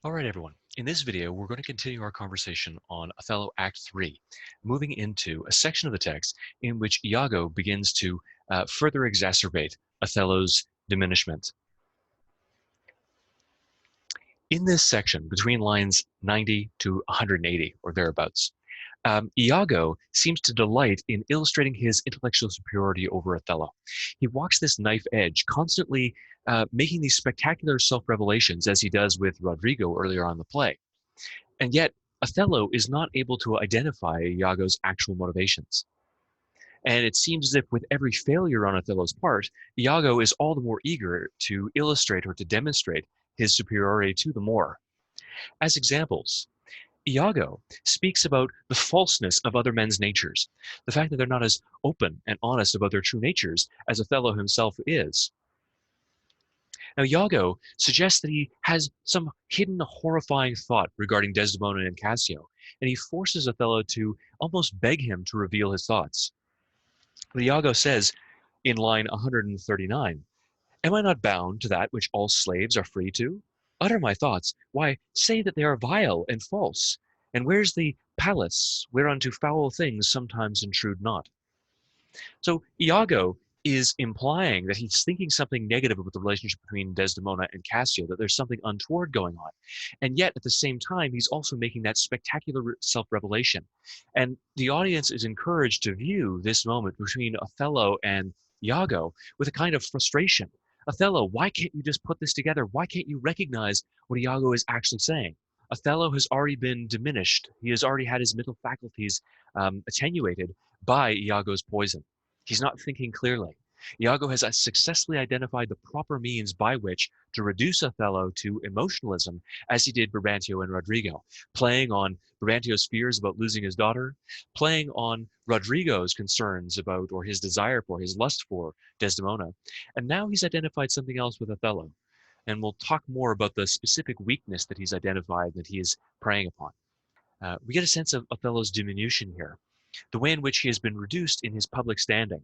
All right, everyone. In this video, we're going to continue our conversation on Othello Act 3, moving into a section of the text in which Iago begins to further exacerbate Othello's diminishment. In this section, between lines 90 to 180 or thereabouts, Iago seems to delight in illustrating his intellectual superiority over Othello. He walks this knife edge, constantly making these spectacular self-revelations, as he does with Rodrigo earlier on in the play. And yet, Othello is not able to identify Iago's actual motivations. And it seems as if with every failure on Othello's part, Iago is all the more eager to illustrate or to demonstrate his superiority to the Moor. As examples, Iago speaks about the falseness of other men's natures, the fact that they're not as open and honest about their true natures as Othello himself is. Now, Iago suggests that he has some hidden horrifying thought regarding Desdemona and Cassio, and he forces Othello to almost beg him to reveal his thoughts. Iago says in line 139, "Am I not bound to that which all slaves are free to? Utter my thoughts. Why, say that they are vile and false. And where's the palace whereunto foul things sometimes intrude not?" So Iago is implying that he's thinking something negative about the relationship between Desdemona and Cassio, that there's something untoward going on. And yet, at the same time, he's also making that spectacular self-revelation. And the audience is encouraged to view this moment between Othello and Iago with a kind of frustration. Othello, why can't you just put this together? Why can't you recognize what Iago is actually saying? Othello has already been diminished. He has already had his mental faculties attenuated by Iago's poison. He's not thinking clearly. Iago has successfully identified the proper means by which to reduce Othello to emotionalism, as he did Brabantio and Rodrigo, playing on Brabantio's fears about losing his daughter, playing on Rodrigo's concerns about, or his desire for, his lust for Desdemona. And now he's identified something else with Othello. And we'll talk more about the specific weakness that he's identified that he is preying upon. We get a sense of Othello's diminution here, the way in which he has been reduced in his public standing.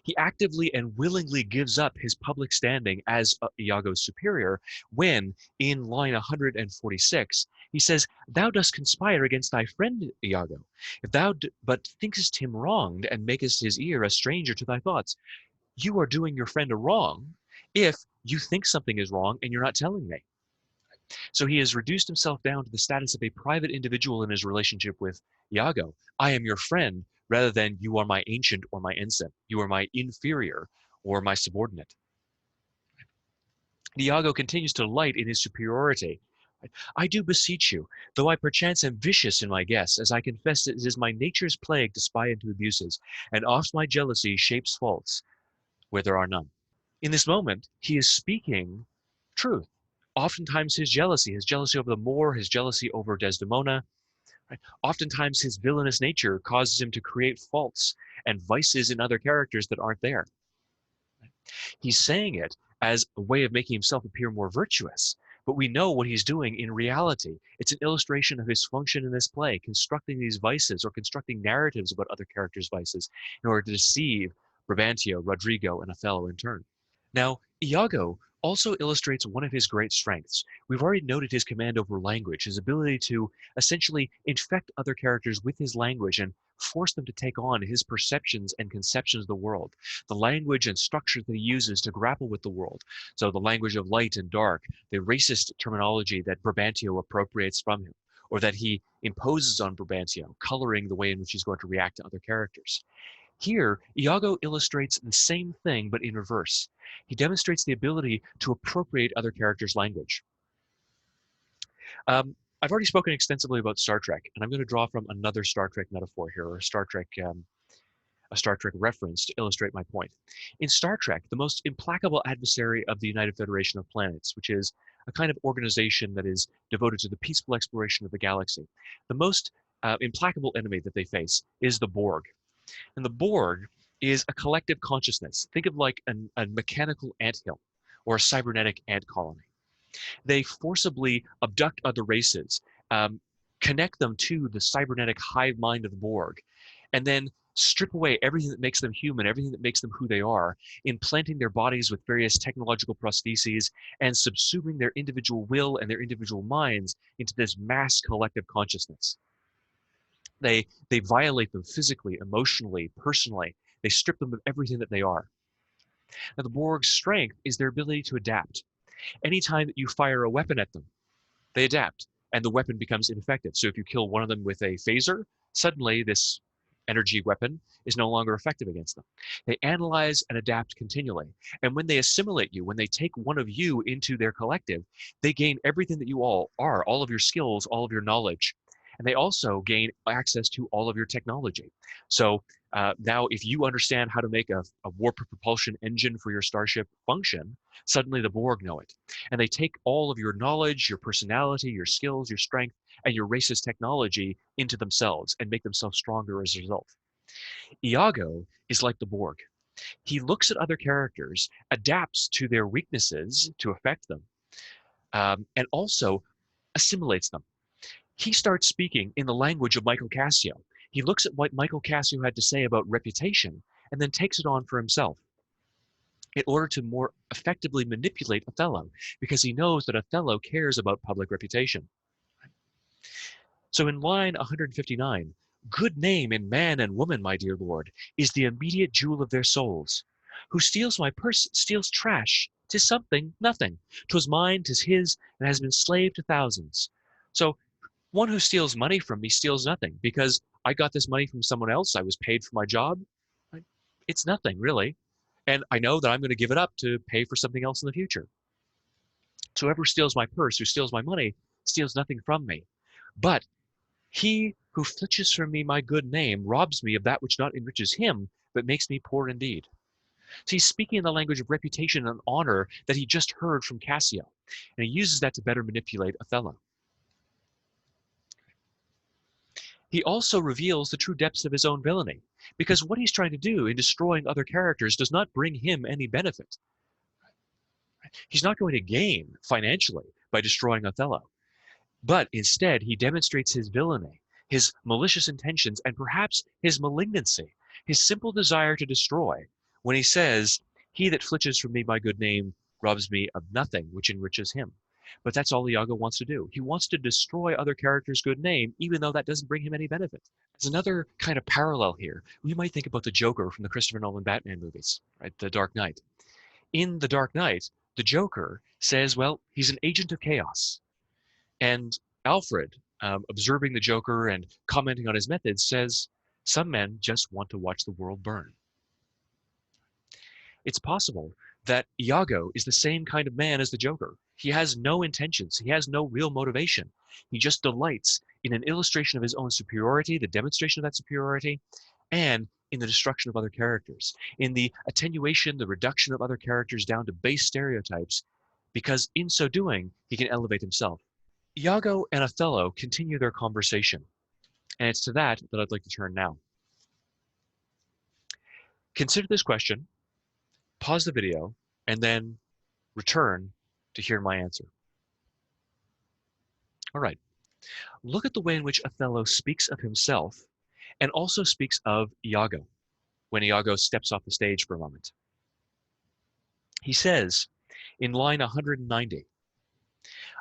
He actively and willingly gives up his public standing as Iago's superior when, in line 146, he says, "Thou dost conspire against thy friend Iago, if thou but thinkest him wronged and makest his ear a stranger to thy thoughts. You are doing your friend a wrong if you think something is wrong and you're not telling me." So he has reduced himself down to the status of a private individual in his relationship with Iago. I am your friend rather than you are my ancient or my ensign. You are my inferior or my subordinate. Iago continues to delight in his superiority. "I do beseech you, though I perchance am vicious in my guess, as I confess it is my nature's plague to spy into abuses, and oft my jealousy shapes faults where there are none." In this moment, he is speaking truth. Oftentimes his jealousy over the Moor, his jealousy over Desdemona, right? Oftentimes his villainous nature causes him to create faults and vices in other characters that aren't there. He's saying it as a way of making himself appear more virtuous, but we know what he's doing in reality. It's an illustration of his function in this play, constructing these vices or constructing narratives about other characters' vices in order to deceive Brabantio, Rodrigo, and Othello in turn. Now, Iago also illustrates one of his great strengths. We've already noted his command over language, his ability to essentially infect other characters with his language and force them to take on his perceptions and conceptions of the world, the language and structure that he uses to grapple with the world. So the language of light and dark, the racist terminology that Brabantio appropriates from him, or that he imposes on Brabantio, coloring the way in which he's going to react to other characters. Here, Iago illustrates the same thing, but in reverse. He demonstrates the ability to appropriate other characters' language. I've already spoken extensively about Star Trek, and I'm going to draw from another Star Trek metaphor here, or a Star Trek reference to illustrate my point. In Star Trek, the most implacable adversary of the United Federation of Planets, which is a kind of organization that is devoted to the peaceful exploration of the galaxy, the most implacable enemy that they face is the Borg. And the Borg is a collective consciousness. Think of like a mechanical anthill or a cybernetic ant colony. They forcibly abduct other races, connect them to the cybernetic hive mind of the Borg, and then strip away everything that makes them human, everything that makes them who they are, implanting their bodies with various technological prostheses, and subsuming their individual will and their individual minds into this mass collective consciousness. They violate them physically, emotionally, personally. They strip them of everything that they are. Now, the Borg's strength is their ability to adapt. Anytime that you fire a weapon at them, they adapt, and the weapon becomes ineffective. So if you kill one of them with a phaser, suddenly this energy weapon is no longer effective against them. They analyze and adapt continually. And when they assimilate you, when they take one of you into their collective, they gain everything that you all are, all of your skills, all of your knowledge. And they also gain access to all of your technology. So now if you understand how to make a warp propulsion engine for your starship function, suddenly the Borg know it. And they take all of your knowledge, your personality, your skills, your strength, and your race's technology into themselves and make themselves stronger as a result. Iago is like the Borg. He looks at other characters, adapts to their weaknesses to affect them, and also assimilates them. He starts speaking in the language of Michael Cassio. He looks at what Michael Cassio had to say about reputation and then takes it on for himself in order to more effectively manipulate Othello, because he knows that Othello cares about public reputation. So in line 159, good name in man and woman, my dear lord, is the immediate jewel of their souls. Who steals my purse steals trash. 'Tis something, nothing. 'Twas mine, 'tis his, and has been slave to thousands. So one who steals money from me steals nothing, because I got this money from someone else. I was paid for my job. It's nothing, really. And I know that I'm going to give it up to pay for something else in the future. So whoever steals my purse, who steals my money, steals nothing from me. But he who flitches from me my good name robs me of that which not enriches him, but makes me poor indeed. So he's speaking in the language of reputation and honor that he just heard from Cassio. And he uses that to better manipulate Othello. He also reveals the true depths of his own villainy, because what he's trying to do in destroying other characters does not bring him any benefit. He's not going to gain financially by destroying Othello, but instead he demonstrates his villainy, his malicious intentions, and perhaps his malignancy, his simple desire to destroy, when he says, he that flitches from me my good name robs me of nothing which enriches him. But that's all Iago wants to do. He wants to destroy other characters' good name, even though that doesn't bring him any benefit. There's another kind of parallel here. We might think about the Joker from the Christopher Nolan Batman movies, right? The Dark Knight. In The Dark Knight, the Joker says, well, he's an agent of chaos. And Alfred, observing the Joker and commenting on his methods, says, some men just want to watch the world burn. It's possible that Iago is the same kind of man as the Joker. He has no intentions. He has no real motivation. He just delights in an illustration of his own superiority, the demonstration of that superiority, and in the destruction of other characters, in the attenuation, the reduction of other characters down to base stereotypes, because in so doing, he can elevate himself. Iago and Othello continue their conversation, and it's to that that I'd like to turn now. Consider this question, pause the video, and then return to hear my answer. All right. Look at the way in which Othello speaks of himself and also speaks of Iago when Iago steps off the stage for a moment. He says in line 190,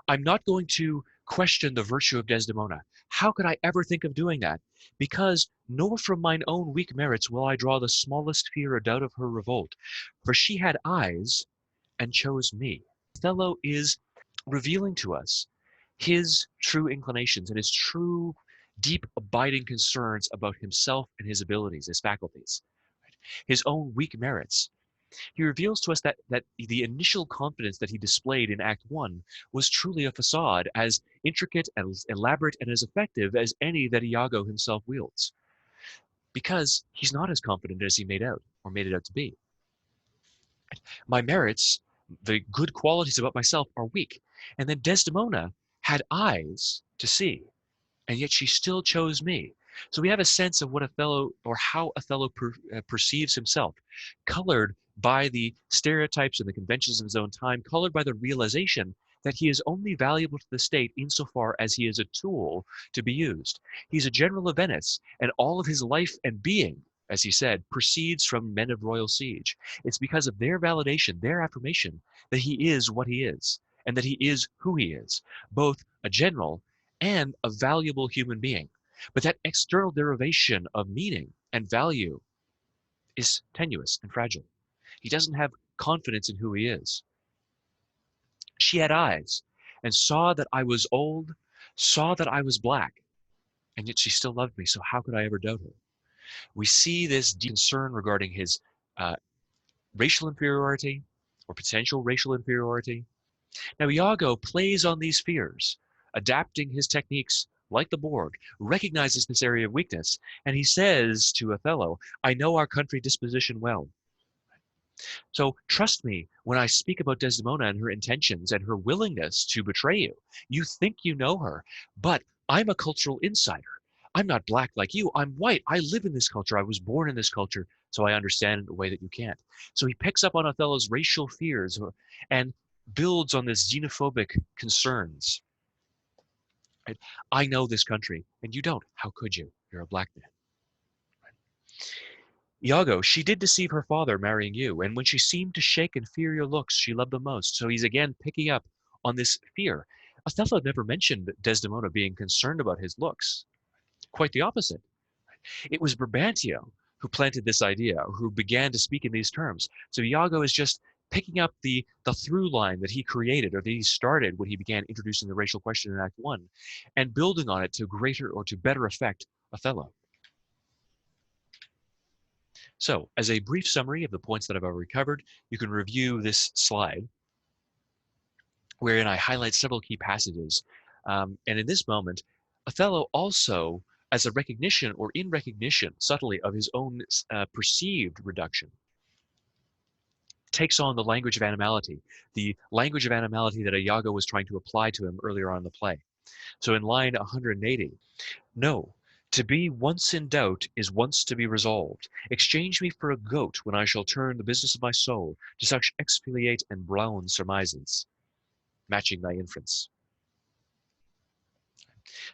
I'm not going to question the virtue of Desdemona. How could I ever think of doing that? Because nor from mine own weak merits will I draw the smallest fear or doubt of her revolt, for she had eyes and chose me. Othello is revealing to us his true inclinations and his true, deep, abiding concerns about himself and his abilities, his faculties, his own weak merits. He reveals to us that the initial confidence that he displayed in Act 1 was truly a facade, as intricate, as elaborate, and as effective as any that Iago himself wields, because he's not as confident as he made out or made it out to be. My merits, the good qualities about myself, are weak. And then Desdemona had eyes to see, and yet she still chose me. So we have a sense of what Othello, or how Othello perceives himself, colored by the stereotypes and the conventions of his own time, colored by the realization that he is only valuable to the state insofar as he is a tool to be used. He's a general of Venice, and all of his life and being as he said, proceeds from men of royal siege. It's because of their validation, their affirmation, that he is what he is, and that he is who he is, both a general and a valuable human being. But that external derivation of meaning and value is tenuous and fragile. He doesn't have confidence in who he is. She had eyes and saw that I was old, saw that I was black, and yet she still loved me, so how could I ever doubt her? We see this deep concern regarding his uh, racial inferiority or potential racial inferiority. Now, Iago plays on these fears, adapting his techniques like the Borg, recognizes this area of weakness, and he says to Othello, I know our country disposition well. So trust me when I speak about Desdemona and her intentions and her willingness to betray you. You think you know her, but I'm a cultural insider. I'm not black like you. I'm white. I live in this culture. I was born in this culture, so I understand it in a way that you can't. So he picks up on Othello's racial fears and builds on this xenophobic concerns. Right? I know this country, and you don't. How could you? You're a black man. Iago, she did deceive her father marrying you, and when she seemed to shake and fear your looks, she loved them most. So he's again picking up on this fear. Othello never mentioned Desdemona being concerned about his looks. Quite the opposite. It was Brabantio who planted this idea, who began to speak in these terms. So Iago is just picking up the through line that he created or that he started when he began introducing the racial question in Act 1 and building on it to greater or to better effect Othello. So, as a brief summary of the points that I've already covered, you can review this slide wherein I highlight several key passages. And in this moment, Othello also, as a recognition or in recognition subtly of his own perceived reduction, takes on the language of animality, the language of animality that Iago was trying to apply to him earlier on in the play. So in line 180, no, to be once in doubt is once to be resolved. Exchange me for a goat when I shall turn the business of my soul to such exfoliate and brown surmises, matching thy inference.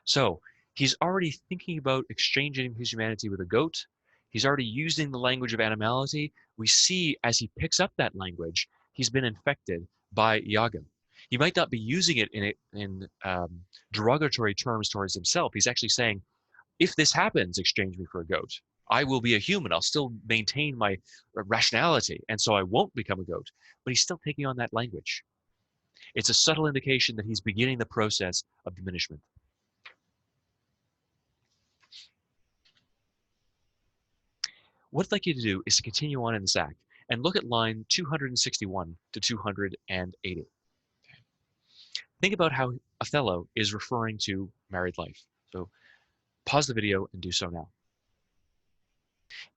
So he's already thinking about exchanging his humanity with a goat. He's already using the language of animality. We see as he picks up that language, he's been infected by Iago. He might not be using it in derogatory terms towards himself. He's actually saying, if this happens, exchange me for a goat. I will be a human. I'll still maintain my rationality, and so I won't become a goat. But he's still taking on that language. It's a subtle indication that he's beginning the process of diminishment. What I'd like you to do is to continue on in this act and look at line 261 to 280. Think about how Othello is referring to married life. So pause the video and do so now.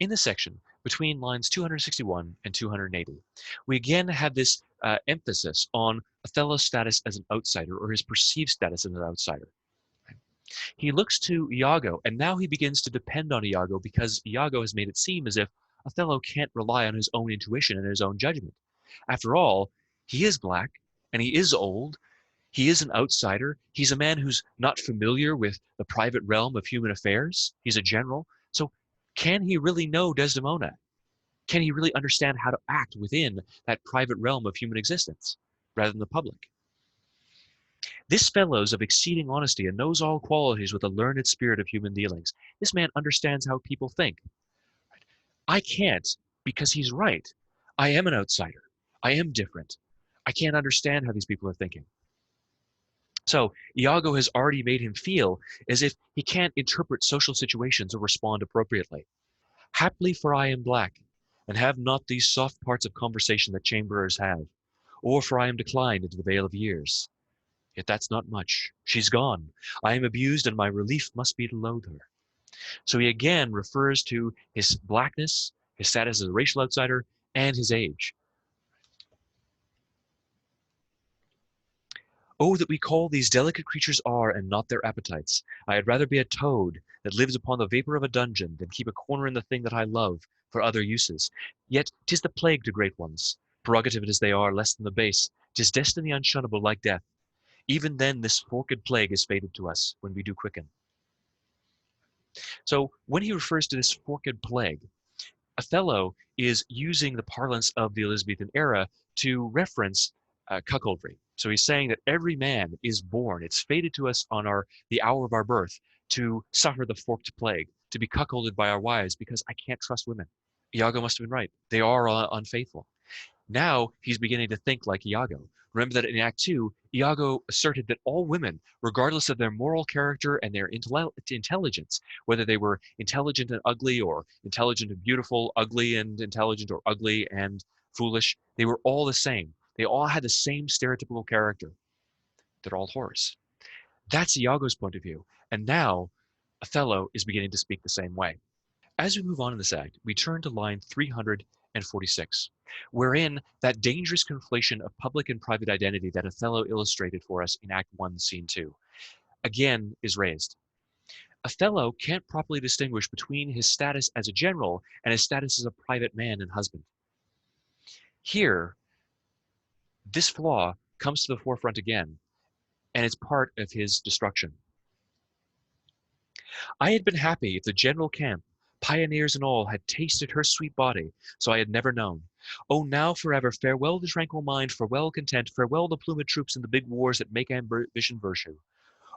In this section, between lines 261 and 280, we again have this emphasis on Othello's status as an outsider or his perceived status as an outsider. He looks to Iago, and now he begins to depend on Iago because Iago has made it seem as if Othello can't rely on his own intuition and his own judgment. After all, he is black, and he is old. He is an outsider. He's a man who's not familiar with the private realm of human affairs. He's a general. So can he really know Desdemona? Can he really understand how to act within that private realm of human existence rather than the public? This fellow's of exceeding honesty and knows all qualities with a learned spirit of human dealings. This man understands how people think. I can't because he's right. I am an outsider. I am different. I can't understand how these people are thinking. So Iago has already made him feel as if he can't interpret social situations or respond appropriately. Haply for I am black, and have not these soft parts of conversation that chamberers have, or for I am declined into the vale of years. Yet that's not much. She's gone. I am abused, and my relief must be to loathe her. So he again refers to his blackness, his status as a racial outsider, and his age. Oh, that we call these delicate creatures are, and not their appetites. I had rather be a toad that lives upon the vapor of a dungeon than keep a corner in the thing that I love for other uses. Yet 'tis the plague to great ones, prerogative as they are, less than the base. 'Tis destiny unshunnable like death. Even then this forked plague is fated to us when we do quicken. So when he refers to this forked plague, Othello is using the parlance of the Elizabethan era to reference cuckoldry. So he's saying that every man is born, it's fated to us on the hour of our birth to suffer the forked plague, to be cuckolded by our wives because I can't trust women. Iago must have been right. They are unfaithful. Now he's beginning to think like Iago. Remember that in Act 2, Iago asserted that all women, regardless of their moral character and their intelligence, whether they were intelligent and ugly, or intelligent and beautiful, ugly and intelligent, or ugly and foolish, they were all the same. They all had the same stereotypical character. They're all whores. That's Iago's point of view. And now Othello is beginning to speak the same way. As we move on in this act, we turn to line 346, wherein that dangerous conflation of public and private identity that Othello illustrated for us in Act 1, Scene 2, again is raised. Othello can't properly distinguish between his status as a general and his status as a private man and husband. Here, this flaw comes to the forefront again, and it's part of his destruction. I had been happy if the general camp, pioneers and all, had tasted her sweet body, so I had never known. Oh, now forever, farewell the tranquil mind, farewell content, farewell the plumed troops and the big wars that make ambition virtue.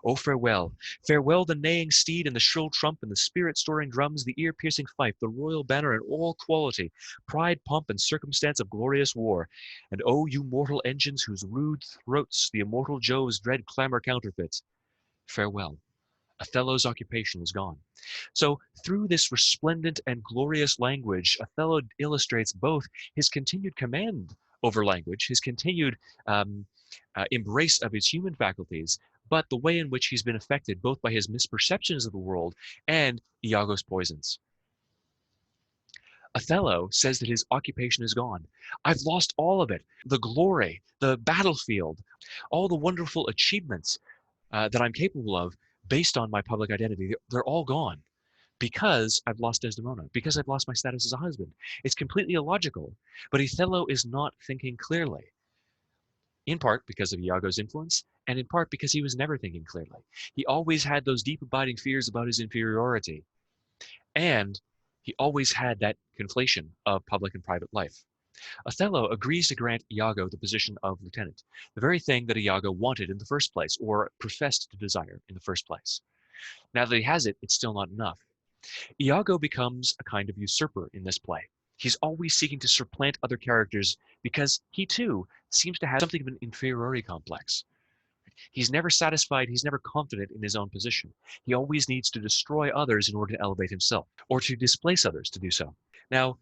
Oh, farewell, farewell the neighing steed and the shrill trump and the spirit-storing drums, the ear-piercing fife, the royal banner and all quality, pride, pomp, and circumstance of glorious war. And oh, you mortal engines whose rude throats the immortal Jove's dread clamor counterfeit. Farewell. Othello's occupation is gone. So through this resplendent and glorious language, Othello illustrates both his continued command over language, his continued embrace of his human faculties, but the way in which he's been affected both by his misperceptions of the world and Iago's poisons. Othello says that his occupation is gone. I've lost all of it, the glory, the battlefield, all the wonderful achievements that I'm capable of based on my public identity. They're all gone because I've lost Desdemona, because I've lost my status as a husband. It's completely illogical, but Othello is not thinking clearly, in part because of Iago's influence, and in part because he was never thinking clearly. He always had those deep abiding fears about his inferiority, and he always had that conflation of public and private life. Othello agrees to grant Iago the position of lieutenant, the very thing that Iago wanted in the first place, or professed to desire in the first place. Now that he has it, it's still not enough. Iago becomes a kind of usurper in this play. He's always seeking to supplant other characters because he too seems to have something of an inferiority complex. He's never satisfied, he's never confident in his own position. He always needs to destroy others in order to elevate himself, or to displace others to do so. Now,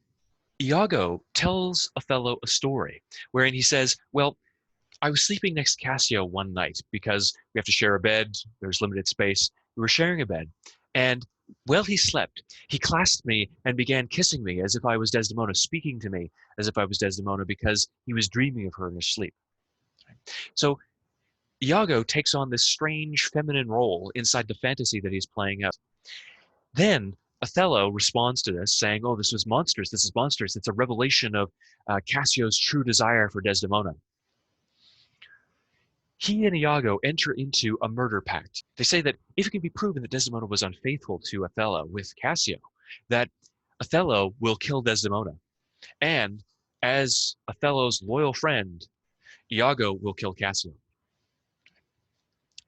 Iago tells Othello a story wherein he says, well, I was sleeping next to Cassio one night because we have to share a bed, there's limited space. We were sharing a bed, and while he slept, he clasped me and began kissing me as if I was Desdemona, speaking to me as if I was Desdemona because he was dreaming of her in his sleep. So Iago takes on this strange feminine role inside the fantasy that he's playing out. Then Othello responds to this saying, oh, this was monstrous, this is monstrous. It's a revelation of Cassio's true desire for Desdemona. He and Iago enter into a murder pact. They say that if it can be proven that Desdemona was unfaithful to Othello with Cassio, that Othello will kill Desdemona. And as Othello's loyal friend, Iago will kill Cassio.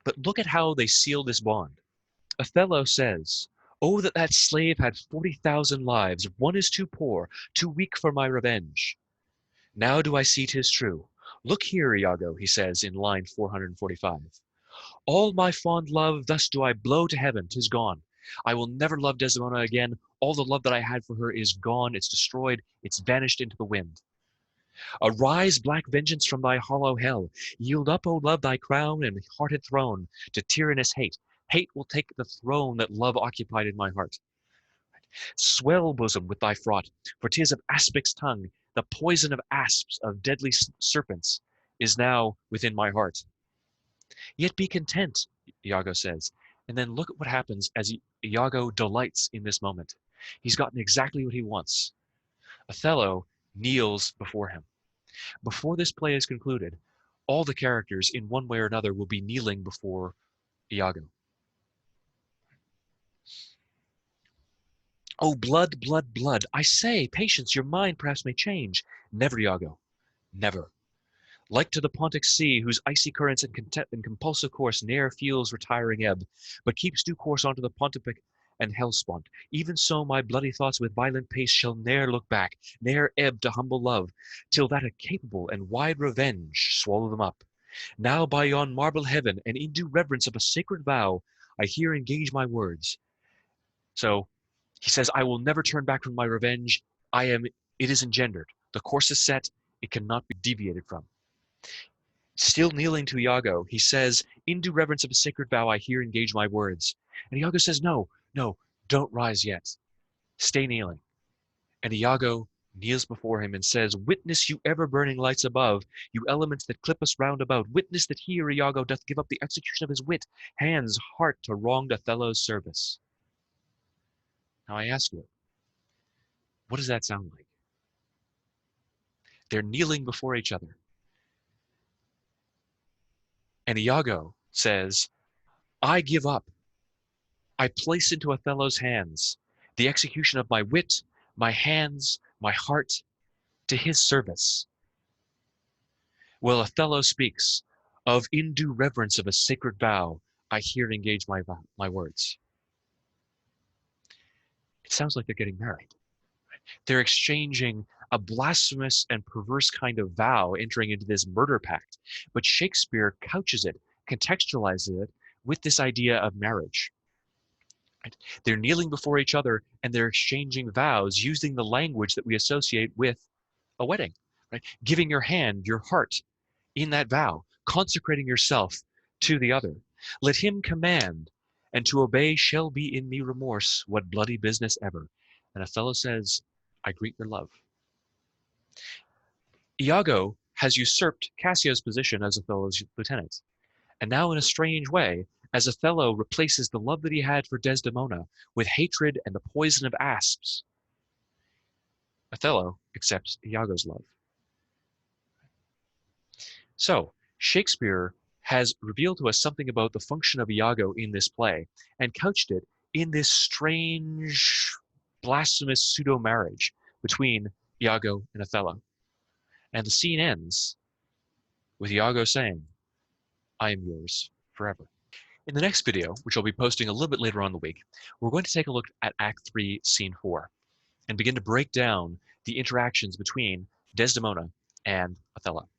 But look at how they seal this bond. Othello says, oh, that that slave had 40,000 lives. One is too poor, too weak for my revenge. Now do I see 'tis true. Look here, Iago, he says in line 445. All my fond love thus do I blow to heaven, 'tis gone. I will never love Desdemona again. All the love that I had for her is gone, it's destroyed, it's vanished into the wind. Arise, black vengeance, from thy hollow hell. Yield up, O love, thy crown and hearted throne to tyrannous hate. Hate will take the throne that love occupied in my heart. Swell, bosom, with thy fraught, for 'tis of aspic's tongue, the poison of asps, of deadly serpents, is now within my heart. Yet be content, Iago says. And then look at what happens as Iago delights in this moment. He's gotten exactly what he wants. Othello kneels before him. Before this play is concluded, all the characters in one way or another will be kneeling before Iago. Oh, blood, blood, blood. I say, patience, your mind perhaps may change. Never, Iago, never. Like to the Pontic sea, whose icy currents and compulsive course ne'er feels retiring ebb, but keeps due course unto the Pontific and Hellespont, even so my bloody thoughts with violent pace shall ne'er look back, ne'er ebb to humble love, till that a capable and wide revenge swallow them up. Now by yon marble heaven, and in due reverence of a sacred vow, I here engage my words. So he says, I will never turn back from my revenge. It is engendered. The course is set. It cannot be deviated from. Still kneeling to Iago, he says, in due reverence of a sacred vow, I here engage my words. And Iago says, no, no, don't rise yet. Stay kneeling. And Iago kneels before him and says, witness, you ever-burning lights above, you elements that clip us round about, witness that here Iago doth give up the execution of his wit, hands, heart to wronged Othello's service. Now I ask you, what does that sound like? They're kneeling before each other. And Iago says, I give up. I place into Othello's hands the execution of my wit, my hands, my heart, to his service. Well, Othello speaks of in due reverence of a sacred vow, I here engage my words. It sounds like they're getting married. They're exchanging a blasphemous and perverse kind of vow entering into this murder pact. But Shakespeare couches it, contextualizes it with this idea of marriage. Right? They're kneeling before each other and they're exchanging vows using the language that we associate with a wedding. Right? Giving your hand, your heart in that vow, consecrating yourself to the other. Let him command, and to obey shall be in me remorse, what bloody business ever. And Othello says, I greet your love. Iago has usurped Cassio's position as Othello's lieutenant. And now, in a strange way, as Othello replaces the love that he had for Desdemona with hatred and the poison of asps, Othello accepts Iago's love. So, Shakespeare has revealed to us something about the function of Iago in this play and couched it in this strange, blasphemous pseudo-marriage between Iago and Othello. And the scene ends with Iago saying, I am yours forever. In the next video, which I'll be posting a little bit later on in the week, we're going to take a look at Act 3, Scene 4, and begin to break down the interactions between Desdemona and Othello.